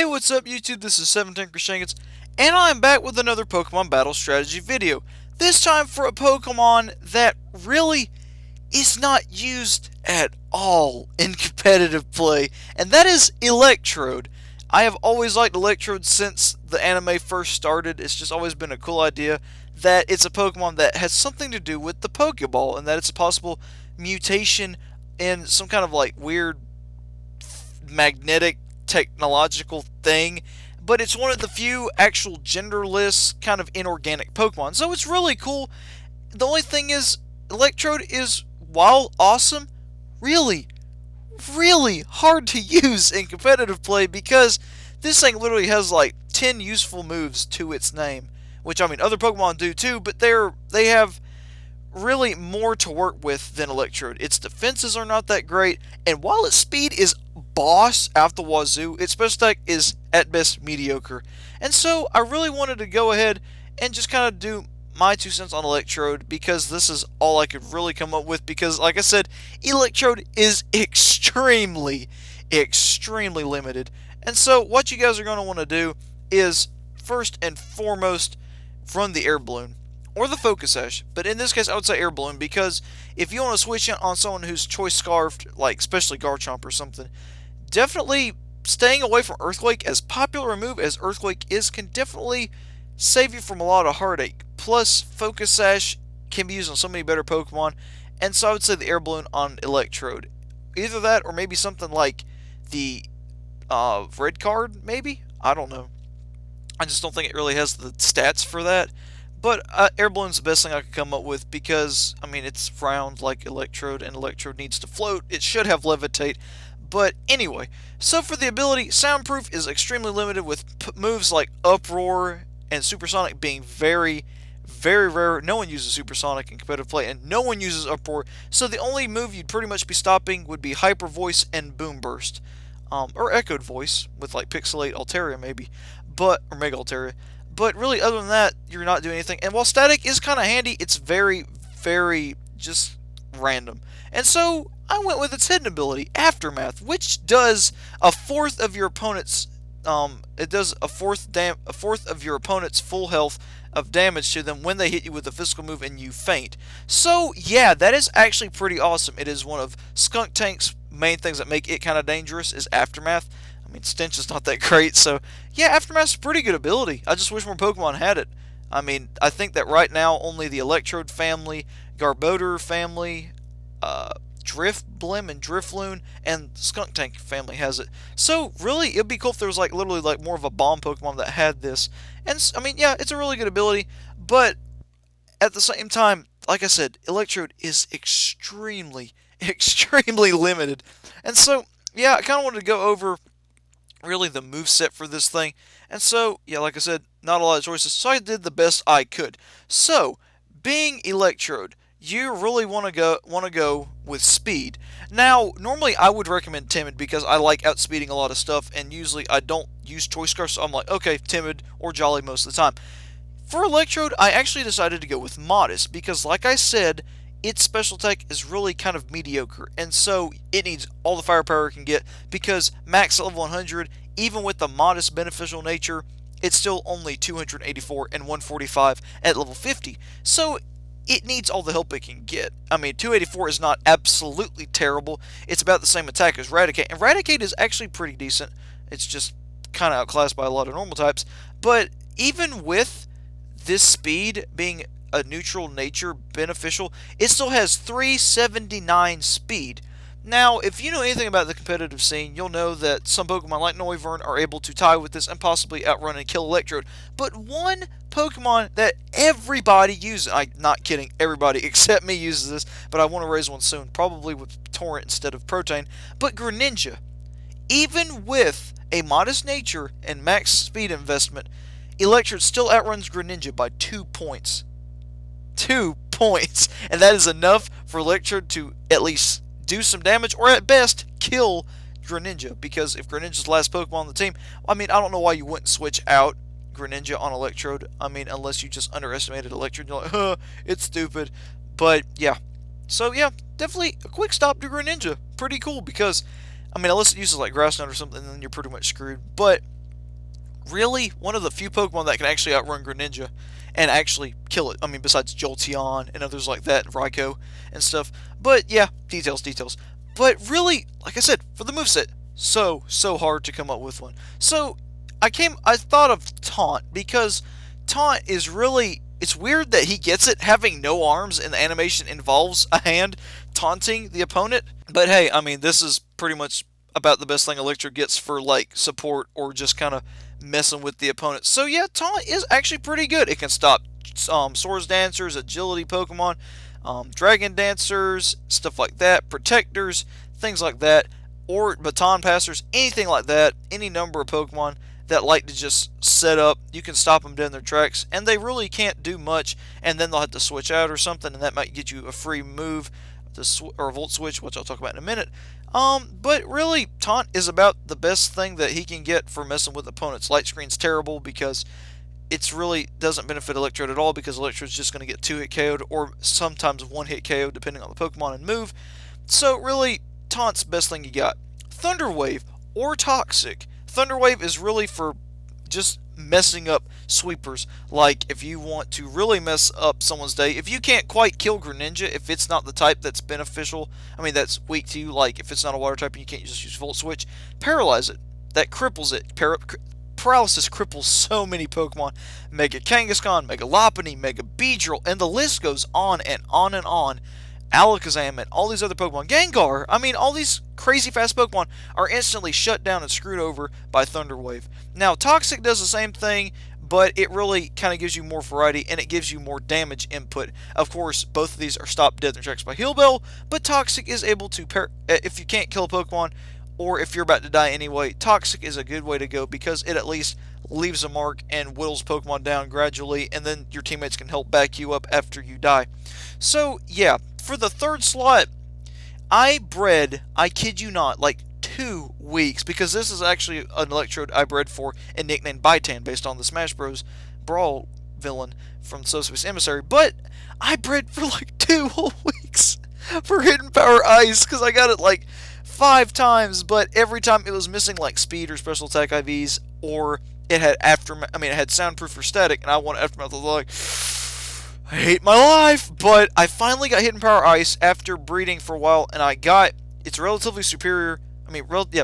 Hey, what's up YouTube? This is 17Crescengans, and I'm back with another Pokemon Battle Strategy video. This time for a Pokemon that really is not used at all in competitive play, and that is Electrode. I have always liked Electrode since the anime first started. It's just always been a cool idea that it's a Pokemon that has something to do with the Pokeball, and that it's a possible mutation in some kind of like weird magnetic technological thing, but it's one of the few actual genderless kind of inorganic Pokemon, so it's really cool. The only thing is, Electrode is, while awesome, really hard to use in competitive play because this thing literally has like 10 useful moves to its name, which I mean other Pokemon do too, but they have really more to work with than Electrode. Its defenses are not that great, and while its speed is boss out the wazoo, its special attack is at best mediocre. And so I really wanted to go ahead and just kind of do my 2 cents on Electrode because this is all I could really come up with, because like I said, Electrode is extremely limited. And so what you guys are going to want to do is first and foremost run the air balloon or the focus sash, but in this case I would say air balloon, because if you want to switch in on someone who's choice scarfed, like especially Garchomp or something, definitely staying away from Earthquake, as popular a move as Earthquake is, can definitely save you from a lot of heartache. Plus, Focus Sash can be used on so many better Pokemon, and so I would say the Air Balloon on Electrode. Either that, or maybe something like the Red Card, maybe? I don't know. I just don't think it really has the stats for that. But Air Balloon's the best thing I could come up with because, I mean, it's round like Electrode, and Electrode needs to float. It should have Levitate. But anyway, so for the ability, Soundproof is extremely limited, with moves like Uproar and Supersonic being very rare. No one uses Supersonic in competitive play, and no one uses Uproar. So the only move you'd pretty much be stopping would be Hyper Voice and Boom Burst. Or Echoed Voice with like Pixelate Altaria maybe. Or Mega Altaria. But really, other than that, you're not doing anything. And while Static is kind of handy, it's very just random. And so I went with its hidden ability, Aftermath, which does a fourth of your opponent's it does a fourth of your opponent's full health of damage to them when they hit you with a physical move and you faint. So yeah, that is actually pretty awesome. It is one of Skunk Tank's main things that make it kind of dangerous is Aftermath. I mean, Stench is not that great, so yeah, Aftermath's a pretty good ability. I just wish more Pokemon had it. I mean, I think that right now only the Electrode family, Garbodor family, Drifblim and Drifloon, and Skunk Tank family has it. So really, it'd be cool if there was like literally like more of a bomb Pokemon that had this. And I mean, yeah, it's a really good ability, but at the same time, like I said, Electrode is extremely limited. And so yeah, I kind of wanted to go over really the moveset for this thing. And so yeah, like I said, not a lot of choices, so I did the best I could. So being Electrode, you really want to go with speed. Now, normally I would recommend Timid because I like outspeeding a lot of stuff, and usually I don't use Choice Scarf, so I'm like, okay, Timid or Jolly most of the time. For Electrode, I actually decided to go with Modest because, like I said, its special attack is really kind of mediocre, and so it needs all the firepower it can get, because max at level 100, even with the modest beneficial nature, it's still only 284 and 145 at level 50. So it needs all the help it can get. I mean, 284 is not absolutely terrible. It's about the same attack as Raticate, and Raticate is actually pretty decent. It's just kind of outclassed by a lot of normal types. But even with this speed being a neutral nature beneficial, it still has 379 speed. Now, if you know anything about the competitive scene, you'll know that some Pokemon like Noivern are able to tie with this and possibly outrun and kill Electrode. But one Pokemon that everybody uses, I'm not kidding, everybody except me uses this, but I want to raise one soon, probably with Torrent instead of Protein, but Greninja. Even with a modest nature and max speed investment, Electrode still outruns Greninja by 2 points. 2 points! And that is enough for Electrode to at least do some damage, or at best, kill Greninja. Because if Greninja's the last Pokemon on the team, I mean, I don't know why you wouldn't switch out Greninja on Electrode. I mean, unless you just underestimated Electrode, you're like, huh, it's stupid. But, yeah. So, yeah, definitely a quick stop to Greninja. Pretty cool, because, I mean, unless it uses, like, Grass Knot or something, then you're pretty much screwed. But really one of the few Pokemon that can actually outrun Greninja and actually kill it. I mean, besides Jolteon and others like that, Raikou and stuff. But yeah, details, details. But really, like I said, for the moveset, so hard to come up with one. So I thought of Taunt because Taunt is really, it's weird that he gets it having no arms and the animation involves a hand taunting the opponent. But hey, I mean, this is pretty much about the best thing Electrode gets for like support or just kind of messing with the opponent. So yeah, Taunt is actually pretty good. It can stop Swords Dancers, Agility Pokemon, Dragon Dancers, stuff like that, Protectors, things like that, or Baton Passers, anything like that, any number of Pokemon that like to just set up, you can stop them dead in their tracks, and they really can't do much, and then they'll have to switch out or something, and that might get you a free move, or a Volt Switch, which I'll talk about in a minute. But really, Taunt is about the best thing that he can get for messing with opponents. Light Screen's terrible because it's really doesn't benefit Electrode at all because Electrode's just going to get 2-hit KO'd or sometimes 1-hit KO depending on the Pokemon and move. So really, Taunt's best thing you got. Thunder Wave or Toxic. Thunder Wave is really for just messing up sweepers. Like if you want to really mess up someone's day, if you can't quite kill Greninja, if it's not the type that's beneficial, I mean that's weak to you, like if it's not a water type and you can't just use Volt Switch, paralyze it. That cripples it. Paralysis cripples so many Pokemon. Mega Kangaskhan, Mega Lopunny, Mega Beedrill, and the list goes on and on and on. Alakazam and all these other Pokemon. Gengar! I mean, all these crazy fast Pokemon are instantly shut down and screwed over by Thunder Wave. Now, Toxic does the same thing, but it really kind of gives you more variety and it gives you more damage input. Of course, both of these are stopped dead in their tracks by Heal Bell, but Toxic is able to, if you can't kill a Pokemon, or if you're about to die anyway, Toxic is a good way to go because it at least leaves a mark and whittles Pokemon down gradually, and then your teammates can help back you up after you die. So, yeah, for the third slot, I bred, I kid you not, like 2 weeks, because this is actually an Electrode I bred for and nicknamed Bitan based on the Smash Bros. Brawl villain from Subspace Emissary, but I bred for like 2 whole weeks for Hidden Power Ice because I got it like 5 times, but every time it was missing like speed or special attack IVs, or it had it had soundproof or static, and I wanted Aftermath. I was like, I hate my life, but I finally got Hidden Power Ice after breeding for a while, and I got it's relatively superior.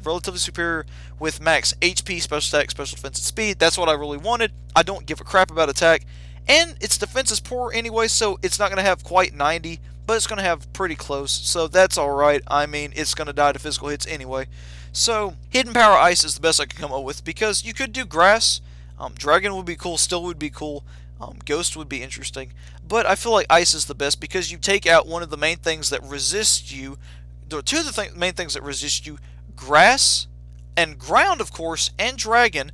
Relatively superior with max HP, special attack, special defense, and speed. That's what I really wanted. I don't give a crap about attack, and its defense is poor anyway, so it's not going to have quite 90, but it's going to have pretty close, so that's alright. I mean, it's going to die to physical hits anyway. So, Hidden Power Ice is the best I can come up with, because you could do Grass, Dragon would be cool, Still would be cool, Ghost would be interesting, but I feel like Ice is the best because you take out one of the main things that resist you, the two of the main things that resist you, Grass and Ground, of course, and Dragon.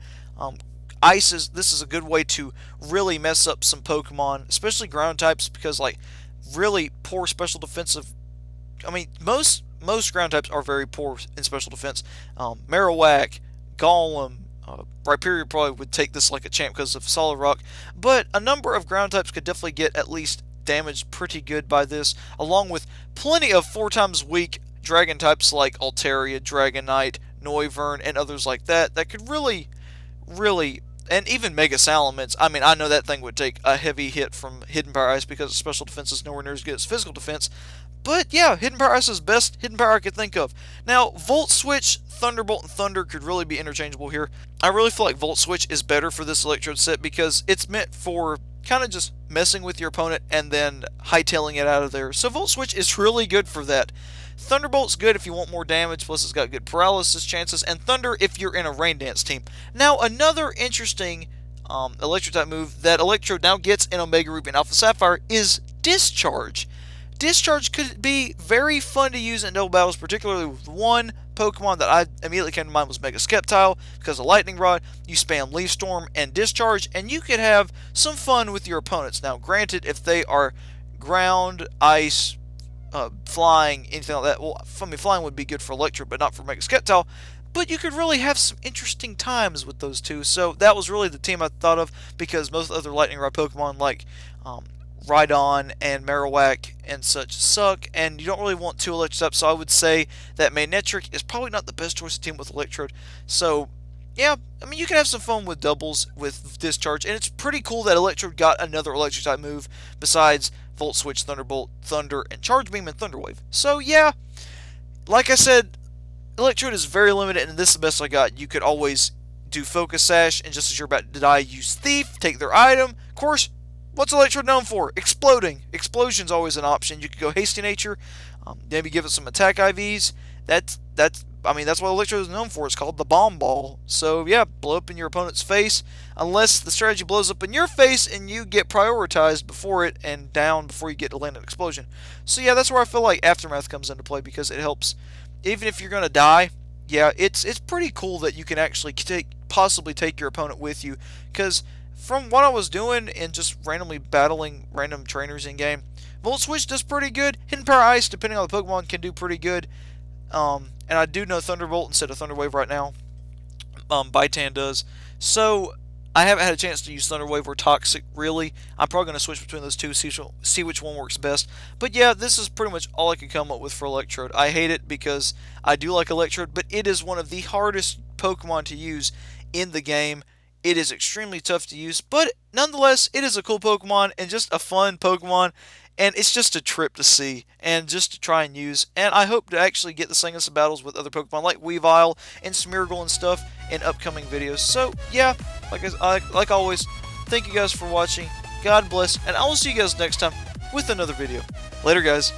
This is a good way to really mess up some Pokemon, especially ground types, because like really poor special defensive. I mean, most ground types are very poor in special defense. Marowak, Golem, Rhyperior probably would take this like a champ because of Solid Rock, but a number of ground types could definitely get at least damaged pretty good by this, along with plenty of 4 times weak Dragon types like Altaria, Dragonite, Noivern, and others like that could really, and even Mega Salamence. I mean, I know that thing would take a heavy hit from Hidden Power Ice because special defense is nowhere near as good as physical defense. But yeah, Hidden Power Ice is best Hidden Power I could think of. Now, Volt Switch, Thunderbolt, and Thunder could really be interchangeable here. I really feel like Volt Switch is better for this Electrode set because it's meant for kind of just messing with your opponent and then hightailing it out of there. So Volt Switch is really good for that. Thunderbolt's good if you want more damage, plus it's got good paralysis chances, and Thunder if you're in a Rain Dance team. Now, another interesting Electro-type move that Electrode now gets in Omega Ruby and Alpha Sapphire is Discharge. Discharge could be very fun to use in double battles, particularly with one Pokemon that I immediately came to mind was Mega Sceptile, because of Lightning Rod. You spam Leaf Storm and Discharge, and you could have some fun with your opponents. Now, granted, if they are ground, ice, flying, anything like that, well, I mean, flying would be good for Electro, but not for Mega Sceptile. But you could really have some interesting times with those two. So that was really the team I thought of, because most other Lightning Rod Pokemon like Rhydon and Marowak and such suck, and you don't really want 2 Electro types, so I would say that Manectric is probably not the best choice of team with Electrode. So yeah, I mean, you can have some fun with doubles with Discharge, and it's pretty cool that Electrode got another electric type move besides Volt Switch, Thunderbolt, Thunder, and Charge Beam and Thunder Wave. So yeah, like I said, Electrode is very limited, and this is the best I got. You could always do Focus Sash, and just as you're about to die, use Thief, take their item. Of course, what's Electrode known for? Exploding. Explosion's always an option. You could go Hasty Nature, maybe give it some attack IVs. That's what Electrode is known for. It's called the Bomb Ball. So yeah, blow up in your opponent's face, unless the strategy blows up in your face and you get prioritized before it and down before you get to land an explosion. So yeah, that's where I feel like Aftermath comes into play, because it helps. Even if you're gonna die, yeah, it's pretty cool that you can actually possibly take your opponent with you. Because from what I was doing and just randomly battling random trainers in game, Volt Switch does pretty good. Hidden Power Ice, depending on the Pokemon, can do pretty good. And I do know Thunderbolt instead of Thunder Wave right now. Baitan does. So I haven't had a chance to use Thunder Wave or Toxic, really. I'm probably going to switch between those two, see which one works best. But yeah, this is pretty much all I could come up with for Electrode. I hate it because I do like Electrode, but it is one of the hardest Pokemon to use in the game. It is extremely tough to use, but nonetheless, it is a cool Pokemon and just a fun Pokemon. And it's just a trip to see and just to try and use. And I hope to actually get to sing some battles with other Pokemon like Weavile and Smeargle and stuff in upcoming videos. So yeah, like always, thank you guys for watching. God bless, and I will see you guys next time with another video. Later, guys.